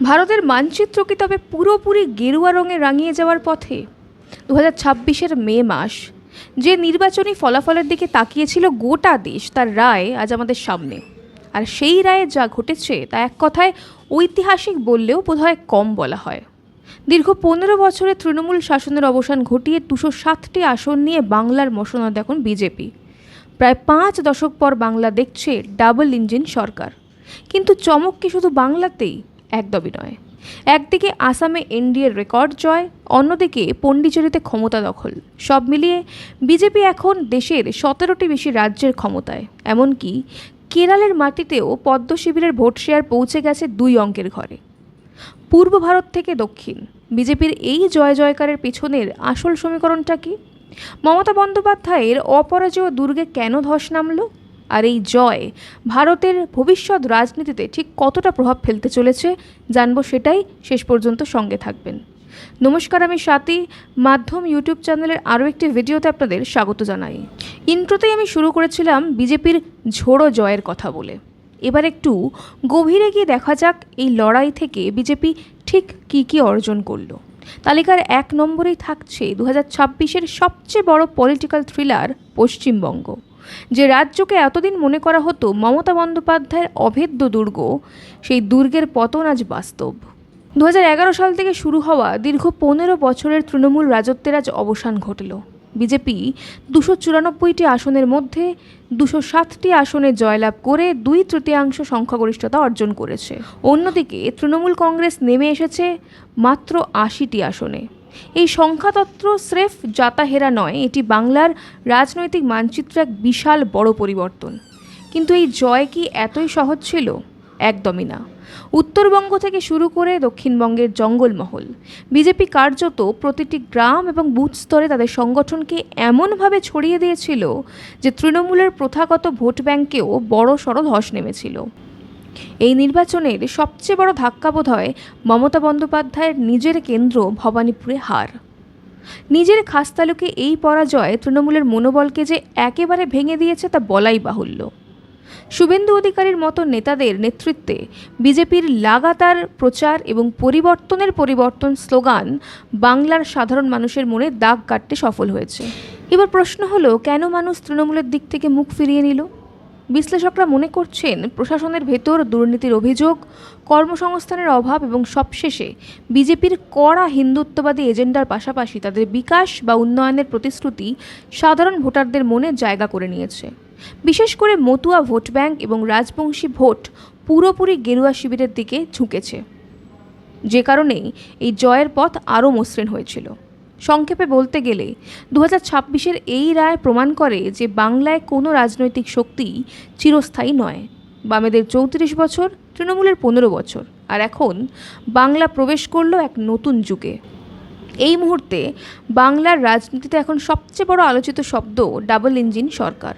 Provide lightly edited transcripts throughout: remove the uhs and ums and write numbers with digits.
ভারতের মানচিত্র কি তবে পুরোপুরি গেরুয়া রঙে রাঙিয়ে যাওয়ার পথে? 2026-এর মে মাস যে নির্বাচনী ফলাফলের দিকে তাকিয়েছিল গোটা দেশ, তার রায় আজ আমাদের সামনে। আর সেই রায়ে যা ঘটেছে তা এক কথায় ঐতিহাসিক বললেও বোধহয় কম বলা হয়। দীর্ঘ 15 বছরে তৃণমূল শাসনের অবসান ঘটিয়ে 207টি আসন নিয়ে বাংলার মসনদ এখন বিজেপি। প্রায় 5 দশক পর বাংলা দেখছে ডাবল ইঞ্জিন সরকার। কিন্তু চমক কি শুধু বাংলাতেই? একদমই নয়। একদিকে আসামে এনডিএর রেকর্ড জয়, অন্যদিকে পণ্ডিচেরিতে ক্ষমতা দখল। সব মিলিয়ে বিজেপি এখন দেশের 17টি বেশি রাজ্যের ক্ষমতায়। এমনকি কেরালের মাটিতেও পদ্ম শিবিরের ভোট শেয়ার পৌঁছে গেছে 2 অঙ্কের ঘরে। পূর্ব ভারত থেকে দক্ষিণ, বিজেপির এই জয় জয়কারের পেছনের আসল সমীকরণটা কি? মমতা বন্দ্যোপাধ্যায়ের অপরাজেয় দুর্গে কেন ধস নামল? আর এই জয় ভারতের ভবিষ্যৎ রাজনীতিতে ঠিক কতটা প্রভাব ফেলতে চলেছে জানবো, সেটাই শেষ পর্যন্ত সঙ্গে থাকবেন। নমস্কার, আমি স্বাতী। মাধ্যম ইউটিউব চ্যানেলের আরও একটি ভিডিওতে আপনাদের স্বাগত জানাই। ইন্ট্রোতেই আমি শুরু করেছিলাম বিজেপির ঝোড়ো জয়ের কথা বলে। এবার একটু গভীরে গিয়ে দেখা যাক এই লড়াই থেকে বিজেপি ঠিক কী অর্জন করলো। তালিকার 1 নম্বরেই থাকছে 2026-এর সবচেয়ে বড় পলিটিক্যাল থ্রিলার পশ্চিমবঙ্গ। যে রাজ্যকে এতদিন মনে করা হতো মমতা বন্দ্যোপাধ্যায়ের অভেদ্য দুর্গ, সেই দুর্গের পতন আজ বাস্তব। 2011 সাল থেকে শুরু হওয়া দীর্ঘ 15 বছরের তৃণমূল রাজত্বের আজ অবসান ঘটল। বিজেপি 294টি আসনের মধ্যে 207টি আসনে জয়লাভ করে 2/3 সংখ্যাগরিষ্ঠতা অর্জন করেছে। অন্যদিকে তৃণমূল কংগ্রেস নেমে এসেছে মাত্র 80টি আসনে। এই সংখ্যাতত্ত্ব স্রেফ যাতাহেরা নয়, এটি বাংলার রাজনৈতিক মানচিত্রে এক বিশাল বড় পরিবর্তন। কিন্তু এই জয় কি এতই সহজ ছিল? একদমই না। উত্তরবঙ্গ থেকে শুরু করে দক্ষিণবঙ্গের জঙ্গলমহল, বিজেপি কার্যত প্রতিটি গ্রাম এবং বুথ স্তরে তাদের সংগঠনকে এমনভাবে ছড়িয়ে দিয়েছিল যে তৃণমূলের প্রথাগত ভোট ব্যাংকেও বড় সড় ধস নেমেছিল। এই নির্বাচনের সবচেয়ে বড় ধাক্কা বোধ হয় মমতা বন্দ্যোপাধ্যায়ের নিজের কেন্দ্র ভবানীপুরে হার। নিজের খাসতালুকে এই পরাজয় তৃণমূলের মনোবলকে যে একেবারে ভেঙে দিয়েছে তা বলাই বাহুল্য। শুভেন্দু অধিকারীর মতো নেতাদের নেতৃত্বে বিজেপির লাগাতার প্রচার এবং পরিবর্তন স্লোগান বাংলার সাধারণ মানুষের মনে দাগ কাটতে সফল হয়েছে। এবার প্রশ্ন হলো, কেন মানুষ তৃণমূলের দিক থেকে মুখ ফিরিয়ে নিল? বিশ্লেষকরা মনে করছেন প্রশাসনের ভেতর দুর্নীতির অভিযোগ, কর্মসংস্থানের অভাব এবং সবশেষে বিজেপির কড়া হিন্দুত্ববাদী এজেন্ডার পাশাপাশি তাদের বিকাশ বা উন্নয়নের প্রতিশ্রুতি সাধারণ ভোটারদের মনে জায়গা করে নিয়েছে। বিশেষ করে মতুয়া ভোট ব্যাংক এবং রাজবংশী ভোট পুরোপুরি গেরুয়া শিবিরের দিকে ঝুঁকেছে, যে কারণেই এই জয়ের পথ আরও মসৃণ হয়েছিল। সংক্ষেপে বলতে গেলে 2026-এর এই রায় প্রমাণ করে যে বাংলায় কোনো রাজনৈতিক শক্তি চিরস্থায়ী নয়। বামেদের 34 বছর, তৃণমূলের 15 বছর, আর এখন বাংলা প্রবেশ করলো এক নতুন যুগে। এই মুহূর্তে বাংলার রাজনীতিতে এখন সবচেয়ে বড় আলোচিত শব্দ ডাবল ইঞ্জিন সরকার।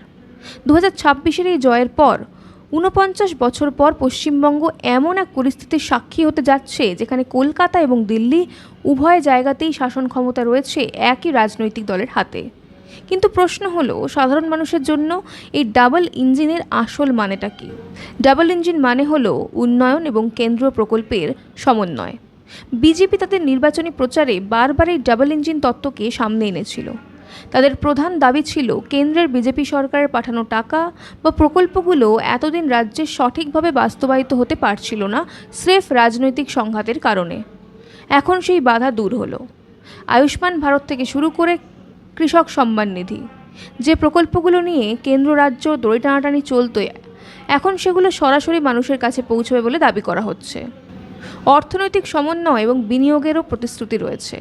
2026-এর এই জয়ের পর 49 বছর পর পশ্চিমবঙ্গ এমন এক পরিস্থিতির সাক্ষী হতে যাচ্ছে যেখানে কলকাতা এবং দিল্লি উভয় জায়গাতেই শাসন ক্ষমতা রয়েছে একই রাজনৈতিক দলের হাতে। কিন্তু প্রশ্ন হলো, সাধারণ মানুষের জন্য এই ডাবল ইঞ্জিনের আসল মানেটা কি? ডাবল ইঞ্জিন মানে হলো উন্নয়ন এবং কেন্দ্রীয় প্রকল্পের সমন্বয়। বিজেপি তাদের নির্বাচনী প্রচারে বারবার এই ডাবল ইঞ্জিন তত্ত্বকে সামনে এনেছিল। তাদের প্রধান দাবি ছিল কেন্দ্রের বিজেপি সরকারের পাঠানো টাকা বা প্রকল্পগুলো এতদিন রাজ্যে সঠিকভাবে বাস্তবায়িত হতে পারছিল না, স্রেফ রাজনৈতিক সংঘাতের কারণে। এখন সেই বাধা দূর হলো। আয়ুষ্মান ভারত থেকে শুরু করে কৃষক সম্মান নিধি, যে প্রকল্পগুলো নিয়ে কেন্দ্র রাজ্য দড়ি টানাটানি চলত, এখন সেগুলো সরাসরি মানুষের কাছে পৌঁছবে বলে দাবি করা হচ্ছে। অর্থনৈতিক সমন্বয় এবং বিনিয়োগেরও প্রতিশ্রুতি রয়েছে।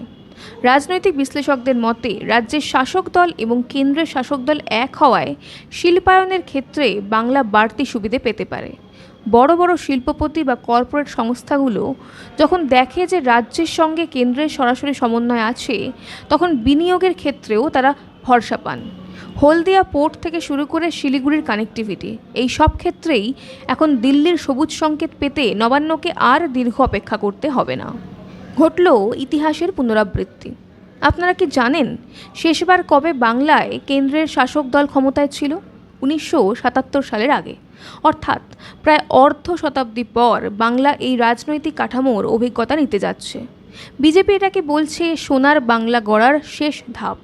রাজনৈতিক বিশ্লেষকদের মতে রাজ্যের শাসক দল এবং কেন্দ্রের শাসক দল এক হওয়ায় শিল্পায়নের ক্ষেত্রে বাংলা বাড়তি সুবিধে পেতে পারে। বড় বড় শিল্পপতি বা কর্পোরেট সংস্থাগুলো যখন দেখে যে রাজ্যের সঙ্গে কেন্দ্রের সরাসরি সমন্বয় আছে, তখন বিনিয়োগের ক্ষেত্রেও তারা ভরসা পান। হলদিয়া পোর্ট থেকে শুরু করে শিলিগুড়ির কানেক্টিভিটি, এই সব ক্ষেত্রেই এখন দিল্লির সবুজ সংকেত পেতে নবান্নকে আর দীর্ঘ অপেক্ষা করতে হবে না। ঘটল ইতিহাসের পুনরাবৃত্তি। আপনারা কি জানেন শেষবার কবে বাংলায় কেন্দ্রের শাসক দল ক্ষমতায় ছিল? 1977 সালের আগে, অর্থাৎ প্রায় অর্ধ শতাব্দী পর বাংলা এই রাজনৈতিক কাঠামোর অভিজ্ঞতা নিতে যাচ্ছে। বিজেপি এটাকে বলছে সোনার বাংলা গড়ার শেষ ধাপ।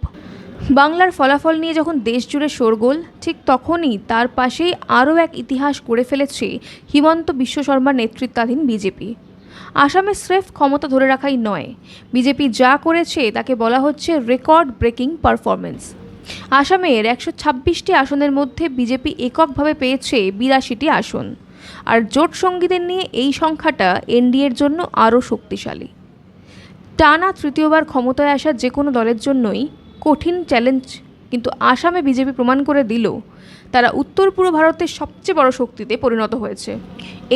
বাংলার ফলাফল নিয়ে যখন দেশ জুড়ে শোরগোল, ঠিক তখনই তার পাশেই আরও এক ইতিহাস গড়ে ফেলেছে হিমন্ত বিশ্ব শর্মার নেতৃত্বাধীন বিজেপি। আসামে স্রেফ ক্ষমতা ধরে রাখাই নয়, বিজেপি যা করেছে তাকে বলা হচ্ছে রেকর্ড ব্রেকিং পারফরমেন্স। আসামের 126টি আসনের মধ্যে বিজেপি এককভাবে পেয়েছে 82টি আসন, আর জোট সঙ্গীদের নিয়ে এই সংখ্যাটা এনডিএর জন্য আরও শক্তিশালী। টানা তৃতীয়বার ক্ষমতায় আসা যে কোনো দলের জন্যই কঠিন চ্যালেঞ্জ, কিন্তু আসামে বিজেপি প্রমাণ করে দিল তারা উত্তর পূর্ব ভারতের সবচেয়ে বড় শক্তিতে পরিণত হয়েছে।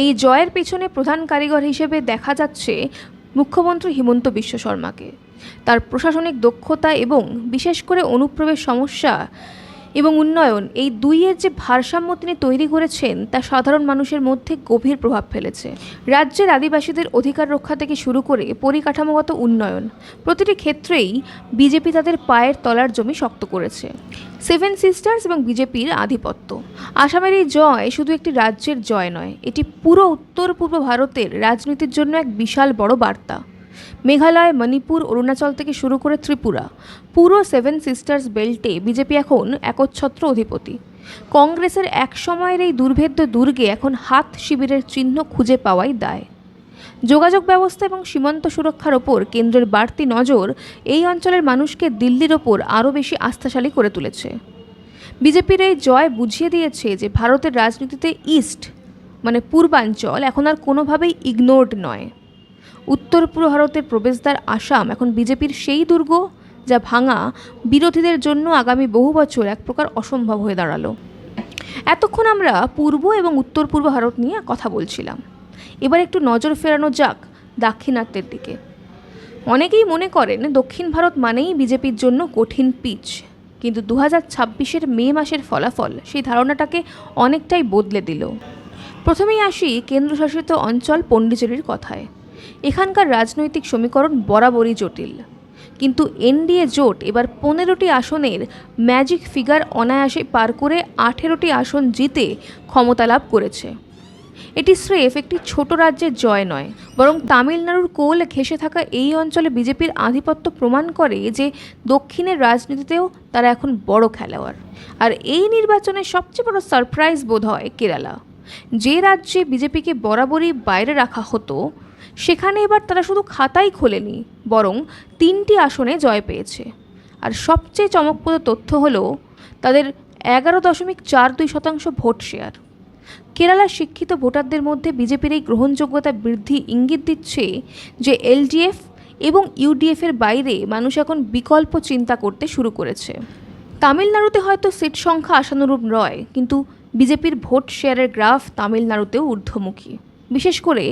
এই জয়ের পেছনে প্রধান কারিগর হিসেবে দেখা যাচ্ছে মুখ্যমন্ত্রী হিমন্ত বিশ্ব শর্মাকে। তার প্রশাসনিক দক্ষতা এবং বিশেষ করে অনুপ্রবেশ সমস্যা এবং উন্নয়ন, এই দুইয়ের যে ভারসাম্য তিনি তৈরি করেছেন তা সাধারণ মানুষের মধ্যে গভীর প্রভাব ফেলেছে। রাজ্যের আদিবাসীদের অধিকার রক্ষা থেকে শুরু করে পরিকাঠামোগত উন্নয়ন, প্রতিটি ক্ষেত্রেই বিজেপি তাদের পায়ের তলার জমি শক্ত করেছে। সেভেন সিস্টার্স এবং বিজেপির আধিপত্য। আসামের এই জয় শুধু একটি রাজ্যের জয় নয়, এটি পুরো উত্তর পূর্ব ভারতের রাজনীতির জন্য এক বিশাল বড় বার্তা। মেঘালয়, মণিপুর, অরুণাচল থেকে শুরু করে ত্রিপুরা, পুরো সেভেন সিস্টার্স বেল্টে বিজেপি এখন একচ্ছত্র অধিপতি। কংগ্রেসের এক সময়ের এই দুর্ভেদ্য দুর্গে এখন হাত শিবিরের চিহ্ন খুঁজে পাওয়াই দায়। যোগাযোগ ব্যবস্থা এবং সীমান্ত সুরক্ষার ওপর কেন্দ্রের বাড়তি নজর এই অঞ্চলের মানুষকে দিল্লির ওপর আরও বেশি আস্থাশালী করে তুলেছে। বিজেপির এই জয় বুঝিয়ে দিয়েছে যে ভারতের রাজনীতিতে ইস্ট মানে পূর্বাঞ্চল এখন আর কোনোভাবেই ইগনোরড নয়। উত্তর পূর্ব ভারতের প্রবেশদ্বার আসাম এখন বিজেপির সেই দুর্গ যা ভাঙা বিরোধীদের জন্য আগামী বহু বছর এক প্রকার অসম্ভব হয়ে দাঁড়ালো। এতক্ষণ আমরা পূর্ব এবং উত্তর পূর্ব ভারত নিয়ে কথা বলছিলাম, এবার একটু নজর ফেরানো যাক দাক্ষিণাত্যের দিকে। অনেকেই মনে করেন দক্ষিণ ভারত মানেই বিজেপির জন্য কঠিন পিচ, কিন্তু 2026-এর মে মাসের ফলাফল সেই ধারণাটাকে অনেকটাই বদলে দিল। প্রথমেই আসি কেন্দ্রশাসিত অঞ্চল পণ্ডিচেরির কথায়। এখানকার রাজনৈতিক সমীকরণ বরাবরই জটিল, কিন্তু এনডিএ জোট এবার 15টি আসনের ম্যাজিক ফিগার অনায়াসে পার করে 18টি আসন জিতে ক্ষমতা লাভ করেছে। এটি স্রেফ একটি ছোট রাজ্যের জয় নয়, বরং তামিলনাড়ুর কোল ঘেঁষে থাকা এই অঞ্চলে বিজেপির আধিপত্য প্রমাণ করে যে দক্ষিণের রাজনীতিতেও তারা এখন বড় খেলোয়াড়। আর এই নির্বাচনের সবচেয়ে বড় সারপ্রাইজ বোধ হয় কেরালা। যে রাজ্যে বিজেপিকে বরাবরই বাইরে রাখা হতো, সেখানে এবার তারা শুধু খাতাই খোলেনি, বরং 3টি আসনে জয় পেয়েছে। আর সবচেয়ে চমকপ্রদ তথ্য হলো তাদের 11.42% ভোট শেয়ার। কেরালার শিক্ষিত ভোটারদের মধ্যে বিজেপির এই গ্রহণযোগ্যতা বৃদ্ধি ইঙ্গিত দিচ্ছে যে এলডিএফ এবং ইউডিএফের বাইরে মানুষ এখন বিকল্প চিন্তা করতে শুরু করেছে। তামিলনাড়ুতে হয়তো সিট সংখ্যা আশানুরূপ নয়, কিন্তু বিজেপির ভোট শেয়ারের গ্রাফ তামিলনাড়ুতেও ঊর্ধ্বমুখী। বিশেষ করে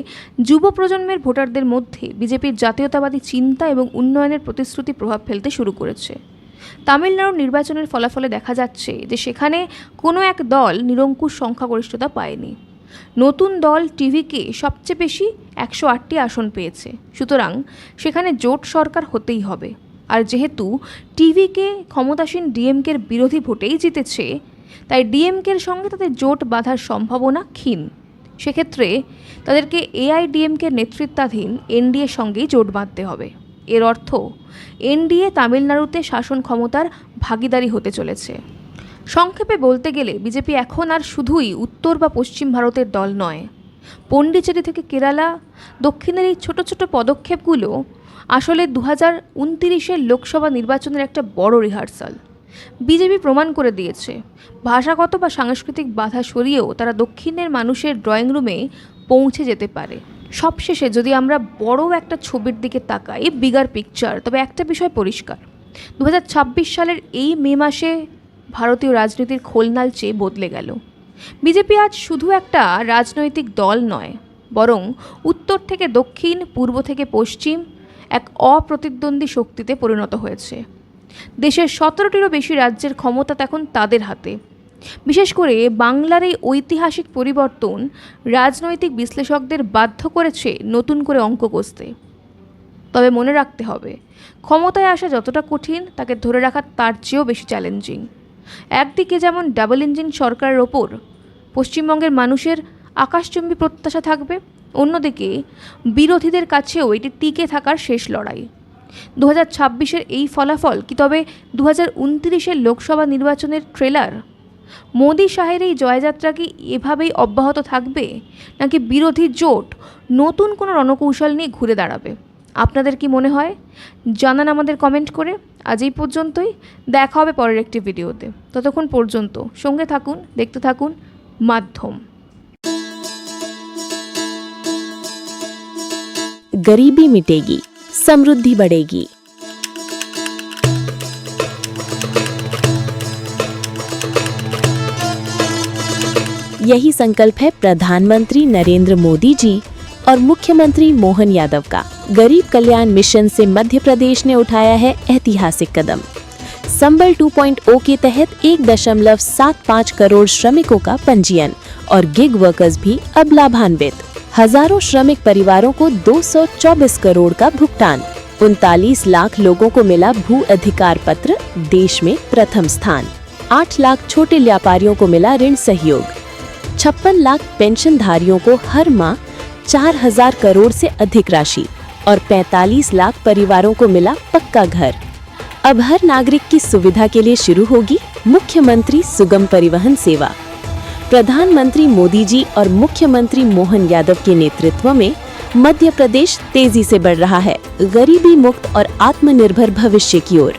যুব প্রজন্মের ভোটারদের মধ্যে বিজেপির জাতীয়তাবাদী চিন্তা এবং উন্নয়নের প্রতিশ্রুতি প্রভাব ফেলতে শুরু করেছে। তামিলনাড়ুর নির্বাচনের ফলাফলে দেখা যাচ্ছে যে সেখানে কোনো এক দল নিরঙ্কুশ সংখ্যাগরিষ্ঠতা পায়নি। নতুন দল টিভিকে সবচেয়ে বেশি 108টি আসন পেয়েছে, সুতরাং সেখানে জোট সরকার হতেই হবে। আর যেহেতু টিভিকে ক্ষমতাসীন ডিএমকের বিরোধী ভোটেই জিতেছে, তাই ডিএমকের সঙ্গে তাদের জোট বাঁধার সম্ভাবনা ক্ষীণ। সেক্ষেত্রে তাদেরকে এআইডিএমকের নেতৃত্বাধীন এনডিএর সঙ্গেই জোট বাঁধতে হবে। এর অর্থ এনডিএ তামিলনাড়ুতে শাসন ক্ষমতার ভাগিদারি হতে চলেছে। সংক্ষেপে বলতে গেলে বিজেপি এখন আর শুধুই উত্তর বা পশ্চিম ভারতের দল নয়। পণ্ডিচেরি থেকে কেরালা, দক্ষিণের এই ছোট ছোট পদক্ষেপগুলো আসলে 2029-এর লোকসভা নির্বাচনের একটা বড় রিহার্সাল। বিজেপি প্রমাণ করে দিয়েছে ভাষাগত বা সাংস্কৃতিক বাধা সরিয়েও তারা দক্ষিণের মানুষের ড্রয়িং রুমে পৌঁছে যেতে পারে। সবশেষে যদি আমরা বড় একটা ছবির দিকে তাকাই, বিগার পিকচার, তবে একটা বিষয় পরিষ্কার, 2026 সালের এই মে মাসে ভারতীয় রাজনীতির খোলনাল চেয়ে বদলে গেল। বিজেপি আজ শুধু একটা রাজনৈতিক দল নয়, বরং উত্তর থেকে দক্ষিণ, পূর্ব থেকে পশ্চিম এক অপ্রতিদ্বন্দ্বী শক্তিতে পরিণত হয়েছে। দেশের 17টিরও বেশি রাজ্যের ক্ষমতা এখন তাদের হাতে। বিশেষ করে বাংলার এই ঐতিহাসিক পরিবর্তন রাজনৈতিক বিশ্লেষকদের বাধ্য করেছে নতুন করে অঙ্ক কষতে। তবে মনে রাখতে হবে, ক্ষমতায় আসা যতটা কঠিন, তাকে ধরে রাখা তার চেয়েও বেশি চ্যালেঞ্জিং। একদিকে যেমন ডাবল ইঞ্জিন সরকারের ওপর পশ্চিমবঙ্গের মানুষের আকাশচুম্বী প্রত্যাশা থাকবে, অন্যদিকে বিরোধীদের কাছেও এটি টিকে থাকার শেষ লড়াই। 2026-এর এই ফলাফল কি তবে 2029-এর লোকসভা নির্বাচনের ট্রেলার? মোদি শাহের এই জয়যাত্রা কি এভাবেই অব্যাহত থাকবে, নাকি বিরোধী জোট নতুন কোনো রণকৌশল নিয়ে ঘুরে দাঁড়াবে? আপনাদের কি মনে হয় জানান আমাদের কমেন্ট করে। আজ এই পর্যন্তই, দেখা হবে পরের একটি ভিডিওতে। ততক্ষণ পর্যন্ত সঙ্গে থাকুন, দেখতে থাকুন মাধ্যম। गरीबी मिटेगी, समृद्धि बढ़ेगी। यही संकल्प है प्रधानमंत्री नरेंद्र मोदी जी और मुख्यमंत्री मोहन यादव का। गरीब कल्याण मिशन से मध्य प्रदेश ने उठाया है ऐतिहासिक कदम। संबल 2.0 के तहत 1.75 करोड़ श्रमिकों का पंजीयन और गिग वर्कर्स भी अब लाभान्वित। हजारों श्रमिक परिवारों को 224 करोड़ का भुगतान। 39 लाख लोगों को मिला भू अधिकार पत्र, देश में प्रथम स्थान। 8 लाख छोटे व्यापारियों को मिला ऋण सहयोग। 56 लाख पेंशनधारियों को हर माह 4000 करोड़ से अधिक राशि और 45 लाख परिवारों को मिला पक्का घर। अब हर नागरिक की सुविधा के लिए शुरू होगी मुख्यमंत्री सुगम परिवहन सेवा। प्रधानमंत्री मोदी जी और मुख्यमंत्री मोहन यादव के नेतृत्व में मध्य प्रदेश तेजी से बढ़ रहा है गरीबी मुक्त और आत्मनिर्भर भविष्य की ओर।